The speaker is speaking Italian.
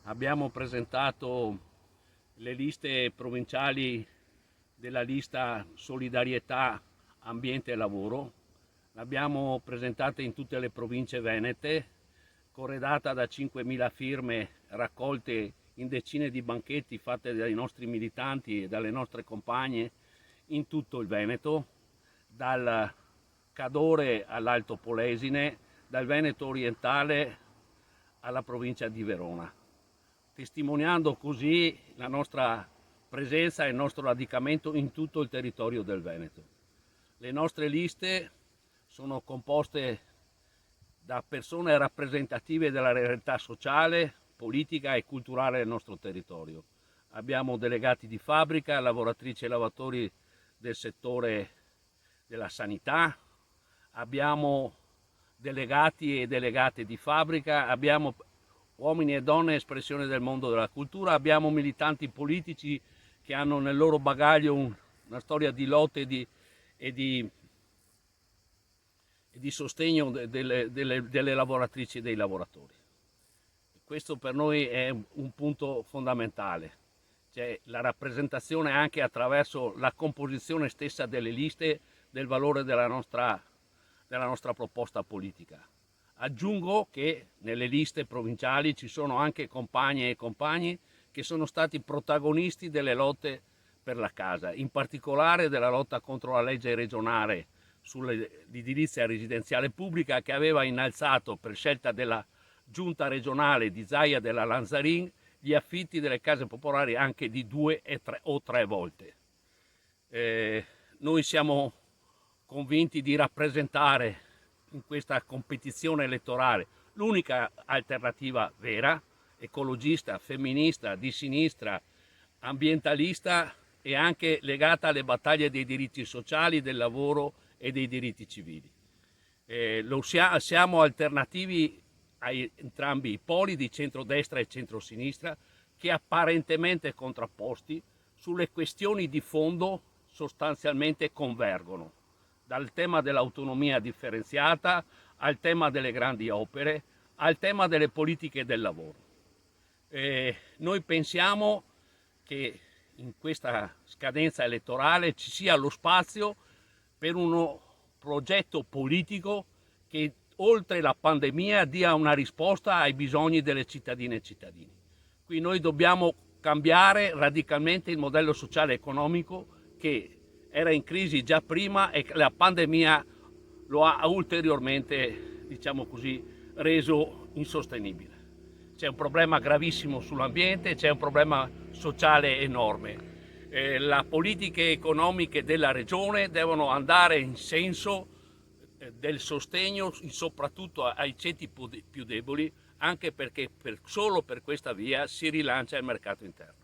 abbiamo presentato le liste provinciali della lista Solidarietà, Ambiente e Lavoro. L'abbiamo presentata in tutte le province venete, corredata da 5.000 firme raccolte in decine di banchetti fatte dai nostri militanti e dalle nostre compagne in tutto il Veneto, dal Cadore all'Alto Polesine, dal Veneto orientale alla provincia di Verona, testimoniando così la nostra presenza e il nostro radicamento in tutto il territorio del Veneto. Le nostre liste sono composte da persone rappresentative della realtà sociale, politica e culturale del nostro territorio. Abbiamo delegati di fabbrica, lavoratrici e lavoratori del settore della sanità, abbiamo delegati e delegate di fabbrica, abbiamo uomini e donne espressione del mondo della cultura, abbiamo militanti politici che hanno nel loro bagaglio una storia di lotte e di sostegno delle lavoratrici e dei lavoratori. Questo per noi è un punto fondamentale, cioè la rappresentazione anche attraverso la composizione stessa delle liste del valore della nostra proposta politica. Aggiungo che nelle liste provinciali ci sono anche compagne e compagni che sono stati protagonisti delle lotte per la casa, in particolare della lotta contro la legge regionale sull'edilizia residenziale pubblica, che aveva innalzato, per scelta della giunta regionale di Zaia della Lanzarin, gli affitti delle case popolari anche di 2 o 3 volte. Noi siamo convinti di rappresentare in questa competizione elettorale l'unica alternativa vera, ecologista, femminista, di sinistra, ambientalista e anche legata alle battaglie dei diritti sociali, del lavoro e dei diritti civili. Siamo alternativi a entrambi i poli di centrodestra e centrosinistra, che apparentemente contrapposti sulle questioni di fondo sostanzialmente convergono, dal tema dell'autonomia differenziata al tema delle grandi opere, al tema delle politiche del lavoro. Noi pensiamo che in questa scadenza elettorale ci sia lo spazio per uno progetto politico che oltre la pandemia dia una risposta ai bisogni delle cittadine e cittadini. Qui noi dobbiamo cambiare radicalmente il modello sociale e economico che era in crisi già prima e la pandemia lo ha ulteriormente, diciamo così, reso insostenibile. C'è un problema gravissimo sull'ambiente, c'è un problema sociale enorme. Le politiche economiche della regione devono andare in senso del sostegno soprattutto ai ceti più deboli, anche perché solo per questa via si rilancia il mercato interno.